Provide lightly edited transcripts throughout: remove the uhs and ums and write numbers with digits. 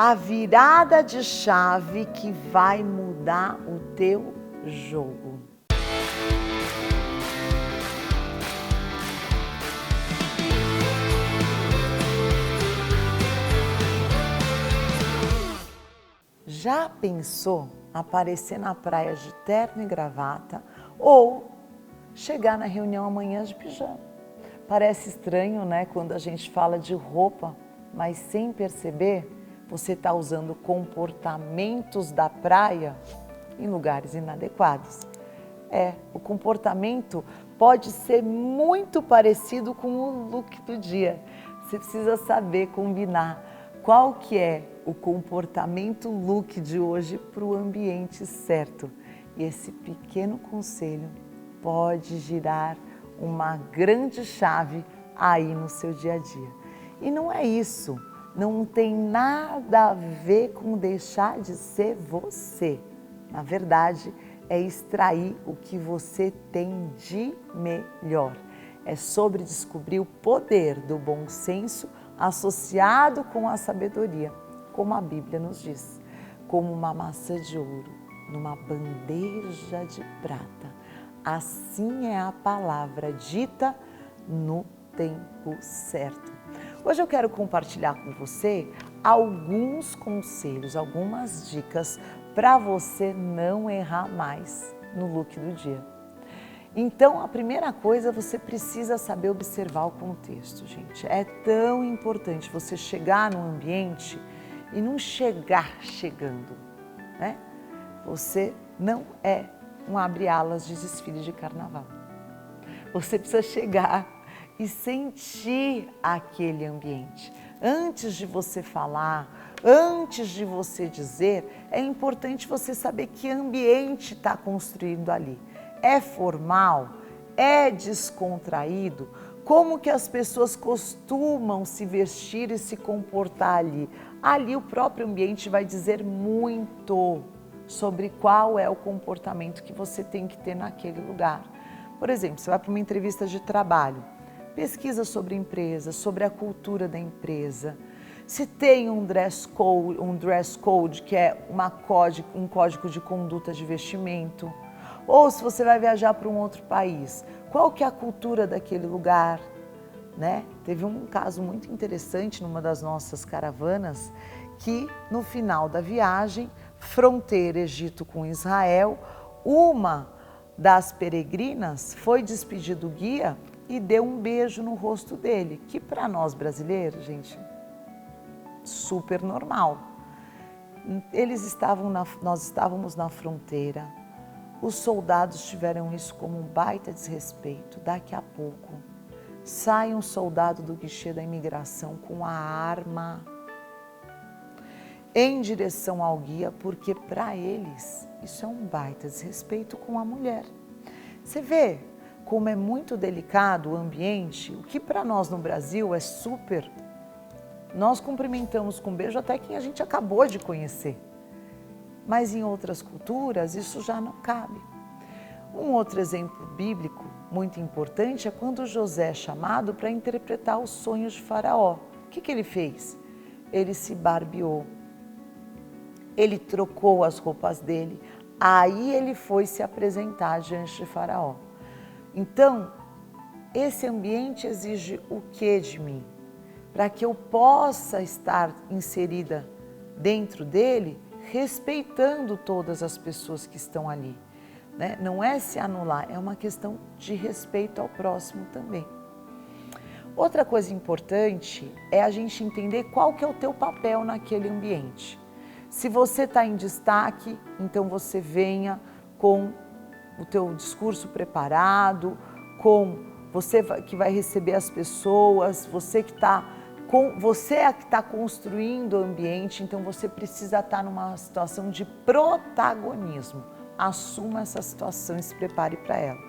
a virada de chave que vai mudar o teu jogo. Já pensou aparecer na praia de terno e gravata ou chegar na reunião amanhã de pijama? Parece estranho, né, quando a gente fala de roupa, mas sem perceber, você está usando comportamentos da praia em lugares inadequados. O comportamento pode ser muito parecido com o look do dia. Você precisa saber combinar qual que é o comportamento look de hoje para o ambiente certo. E esse pequeno conselho pode girar uma grande chave aí no seu dia a dia. E não é isso, não tem nada a ver com deixar de ser você. Na verdade, é extrair o que você tem de melhor. É sobre descobrir o poder do bom senso associado com a sabedoria, como a Bíblia nos diz, como uma maçã de ouro numa bandeja de prata. Assim é a palavra dita no tempo certo. Hoje eu quero compartilhar com você alguns conselhos, algumas dicas para você não errar mais no look do dia. Então, a primeira coisa, você precisa saber observar o contexto, gente. É tão importante você chegar no ambiente e não chegar chegando, né? Você não é um abre-alas de desfile de carnaval. Você precisa chegar e sentir aquele ambiente. Antes de você falar, antes de você dizer, é importante você saber que ambiente está construído ali. É formal? É descontraído? Como que as pessoas costumam se vestir e se comportar ali? Ali o próprio ambiente vai dizer muito sobre qual é o comportamento que você tem que ter naquele lugar. Por exemplo, você vai para uma entrevista de trabalho, pesquisa sobre a empresa, sobre a cultura da empresa. Se tem um dress code que é um código de conduta de vestimento. Ou se você vai viajar para um outro país, qual que é a cultura daquele lugar, né? Teve um caso muito interessante numa das nossas caravanas, que no final da viagem, fronteira Egito com Israel, uma das peregrinas foi despedir do guia e deu um beijo no rosto dele, que para nós brasileiros, gente, super normal. Nós estávamos na fronteira. Os soldados tiveram isso como um baita desrespeito. Daqui a pouco, sai um soldado do guichê da imigração com a arma em direção ao guia, porque para eles isso é um baita desrespeito com a mulher. Você vê como é muito delicado o ambiente, o que para nós no Brasil é super. Nós cumprimentamos com beijo até quem a gente acabou de conhecer. Mas em outras culturas isso já não cabe. Um outro exemplo bíblico muito importante é quando José é chamado para interpretar os sonhos de Faraó. O que ele fez? Ele se barbeou, ele trocou as roupas dele, aí ele foi se apresentar diante de Faraó. Então, esse ambiente exige o que de mim? Para que eu possa estar inserida dentro dele, respeitando todas as pessoas que estão ali, né? Não é se anular, é uma questão de respeito ao próximo também. Outra coisa importante é a gente entender qual que é o teu papel naquele ambiente. Se você está em destaque, então você venha com o teu discurso preparado, com você que vai receber as pessoas, você é que está construindo o ambiente, então você precisa estar numa situação de protagonismo. Assuma essa situação e se prepare para ela.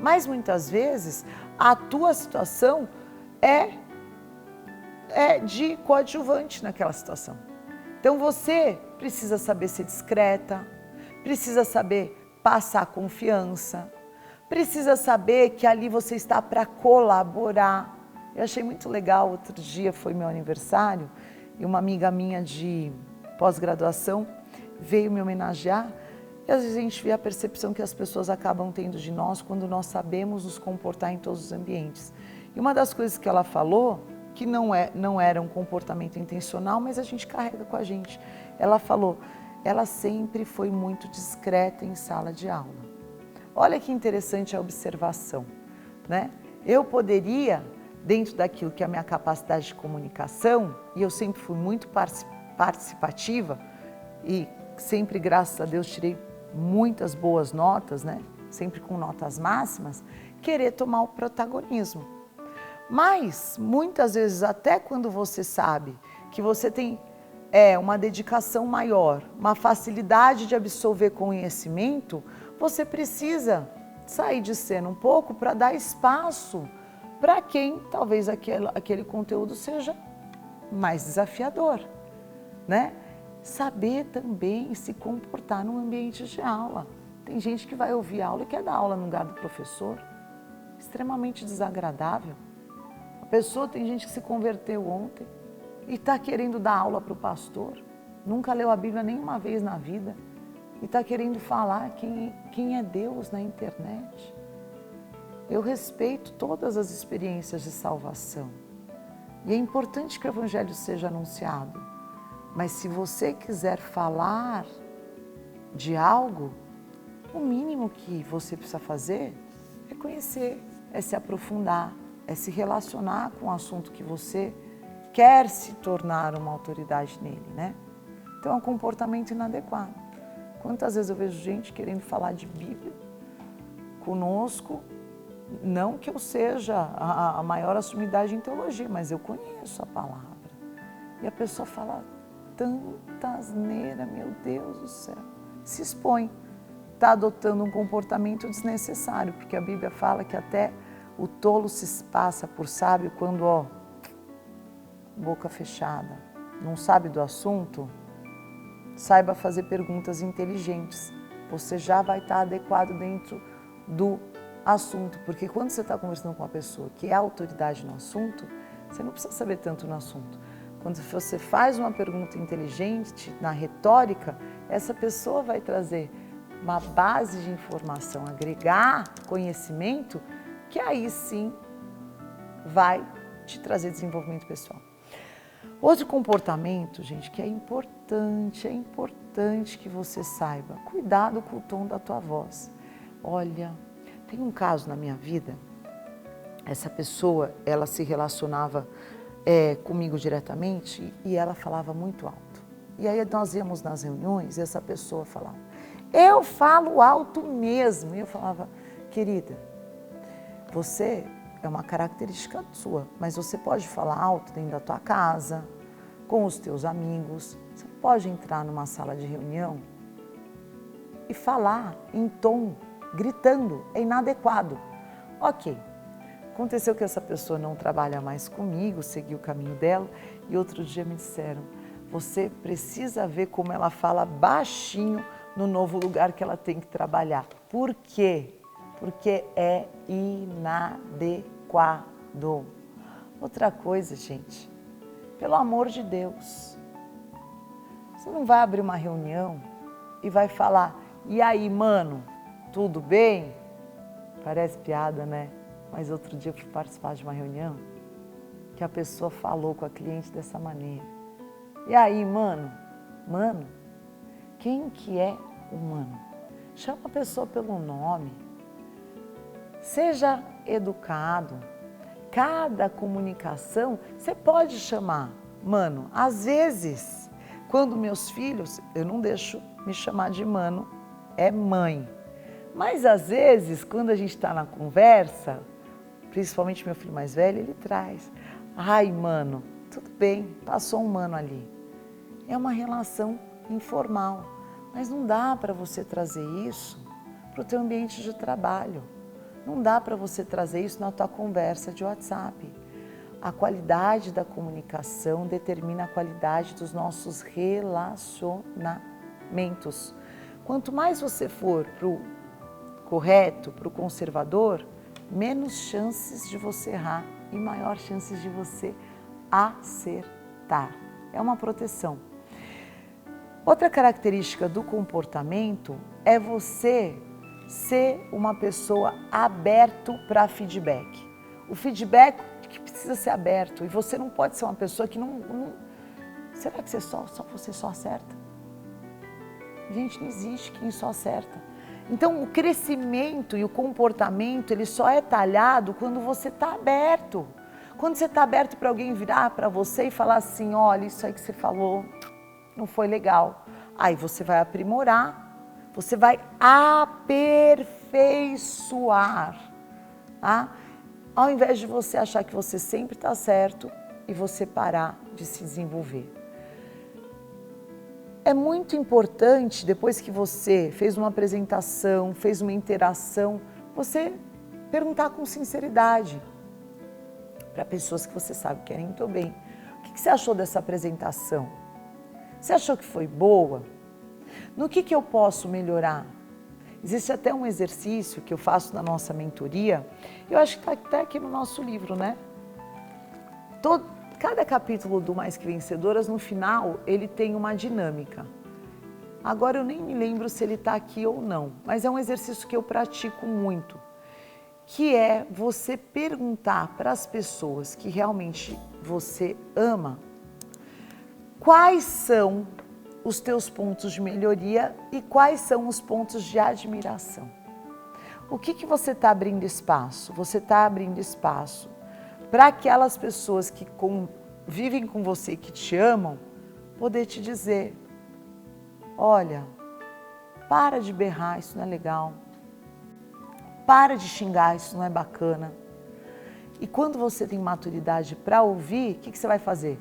Mas muitas vezes a tua situação é de coadjuvante naquela situação. Então você precisa saber ser discreta, precisa saber passar confiança, precisa saber que ali você está para colaborar. Eu achei muito legal, outro dia foi meu aniversário e uma amiga minha de pós-graduação, veio me homenagear. E às vezes a gente vê a percepção que as pessoas acabam tendo de nós quando nós sabemos nos comportar em todos os ambientes. E uma das coisas que ela falou, que não era um comportamento intencional, mas a gente carrega com a gente. Ela falou, ela sempre foi muito discreta em sala de aula. Olha que interessante a observação, né? Eu poderia, dentro daquilo que é a minha capacidade de comunicação, e eu sempre fui muito participativa, e sempre, graças a Deus, tirei muitas boas notas, né? Sempre com notas máximas, querer tomar o protagonismo. Mas, muitas vezes, até quando você sabe que você tem uma dedicação maior, uma facilidade de absorver conhecimento, você precisa sair de cena um pouco para dar espaço para quem talvez aquele conteúdo seja mais desafiador, né? Saber também se comportar no ambiente de aula. Tem gente que vai ouvir aula e quer dar aula no lugar do professor. Extremamente desagradável. A pessoa, tem gente que se converteu ontem e está querendo dar aula para o pastor. Nunca leu a Bíblia nenhuma vez na vida. E está querendo falar quem é Deus na internet. Eu respeito todas as experiências de salvação. E é importante que o Evangelho seja anunciado. Mas se você quiser falar de algo, o mínimo que você precisa fazer é conhecer, é se aprofundar, é se relacionar com o assunto que você quer se tornar uma autoridade nele, né? Então é um comportamento inadequado. Quantas vezes eu vejo gente querendo falar de Bíblia conosco, não que eu seja a maior sumidade em teologia, mas eu conheço a palavra. E a pessoa fala tanta asneira, meu Deus do céu. Se expõe, está adotando um comportamento desnecessário, porque a Bíblia fala que até o tolo se passa por sábio quando, boca fechada, não sabe do assunto, saiba fazer perguntas inteligentes. Você já vai estar adequado dentro do assunto, porque quando você está conversando com uma pessoa que é autoridade no assunto, você não precisa saber tanto no assunto. Quando você faz uma pergunta inteligente na retórica, essa pessoa vai trazer uma base de informação, agregar conhecimento, que aí sim vai te trazer desenvolvimento pessoal. Outro comportamento, gente, que é importante que você saiba. Cuidado com o tom da tua voz. Olha, tem um caso na minha vida, essa pessoa, ela se relacionava comigo diretamente e ela falava muito alto. E aí nós íamos nas reuniões e essa pessoa falava, eu falo alto mesmo. E eu falava, querida, você é uma característica sua, mas você pode falar alto dentro da tua casa, com os teus amigos. Você pode entrar numa sala de reunião e falar em tom, gritando, é inadequado. Ok. Aconteceu que essa pessoa não trabalha mais comigo, seguiu o caminho dela, e outro dia me disseram, você precisa ver como ela fala baixinho no novo lugar que ela tem que trabalhar. Por quê? Porque é inadequado. Outra coisa, gente, pelo amor de Deus, você não vai abrir uma reunião e vai falar, e aí, mano, tudo bem? Parece piada, né? Mas outro dia eu fui participar de uma reunião que a pessoa falou com a cliente dessa maneira. E aí, mano, quem que é o mano? Chama a pessoa pelo nome. Seja educado. Cada comunicação, você pode chamar, mano. Às vezes, quando meus filhos, eu não deixo me chamar de mano, é mãe. Mas às vezes, quando a gente está na conversa, principalmente meu filho mais velho, ele traz. Ai, mano, tudo bem, passou um mano ali. É uma relação informal, mas não dá para você trazer isso para o teu ambiente de trabalho. Não dá para você trazer isso na tua conversa de WhatsApp. A qualidade da comunicação determina a qualidade dos nossos relacionamentos. Quanto mais você for para o correto, para o conservador, menos chances de você errar e maior chances de você acertar. É uma proteção. Outra característica do comportamento é você ser uma pessoa aberto para feedback. O feedback que precisa ser aberto e você não pode ser uma pessoa que não será que você só acerta? Gente, não existe quem só acerta. Então, o crescimento e o comportamento, ele só é talhado quando você está aberto. Quando você está aberto para alguém virar para você e falar assim, olha, isso aí que você falou não foi legal. Aí você vai aprimorar, você vai aperfeiçoar, tá? Ao invés de você achar que você sempre está certo e você parar de se desenvolver. É muito importante, depois que você fez uma apresentação, fez uma interação, você perguntar com sinceridade para pessoas que você sabe que querem muito bem. O que você achou dessa apresentação? Você achou que foi boa? No que eu posso melhorar? Existe até um exercício que eu faço na nossa mentoria, eu acho que está até aqui no nosso livro, né? Cada capítulo do Mais Que Vencedoras, no final, ele tem uma dinâmica. Agora eu nem me lembro se ele está aqui ou não, mas é um exercício que eu pratico muito, que é você perguntar para as pessoas que realmente você ama, quais são os teus pontos de melhoria e quais são os pontos de admiração. O que você está abrindo espaço? Você está abrindo espaço para aquelas pessoas que vivem com você, que te amam, poder te dizer, olha, para de berrar, isso não é legal. Para de xingar, isso não é bacana. E quando você tem maturidade para ouvir, o que você vai fazer?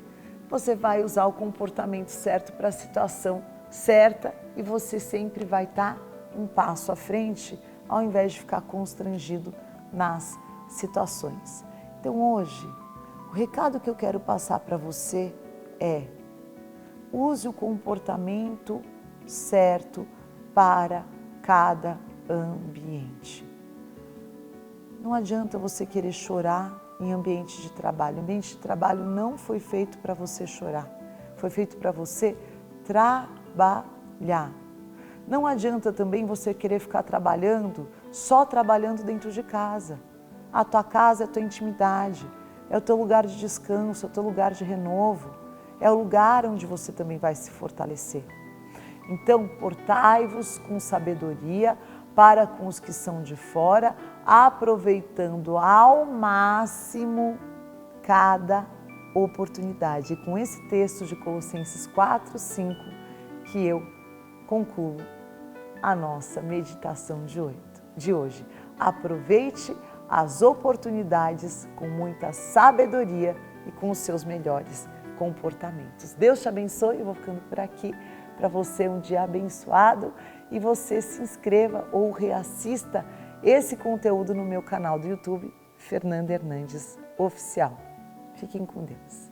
Você vai usar o comportamento certo para a situação certa e você sempre vai estar um passo à frente, ao invés de ficar constrangido nas situações. Então hoje, o recado que eu quero passar para você é: use o comportamento certo para cada ambiente. Não adianta você querer chorar em ambiente de trabalho. O ambiente de trabalho não foi feito para você chorar, foi feito para você trabalhar. Não adianta também você querer ficar só trabalhando dentro de casa. A tua casa é a tua intimidade, é o teu lugar de descanso, é o teu lugar de renovo, é o lugar onde você também vai se fortalecer. Então, portai-vos com sabedoria para com os que são de fora, aproveitando ao máximo cada oportunidade. E com esse texto de Colossenses 4, 5, que eu concluo a nossa meditação de hoje. Aproveite as oportunidades com muita sabedoria e com os seus melhores comportamentos. Deus te abençoe, eu vou ficando por aqui para você um dia abençoado e você se inscreva ou reassista esse conteúdo no meu canal do YouTube, Fernanda Hernandes Oficial. Fiquem com Deus.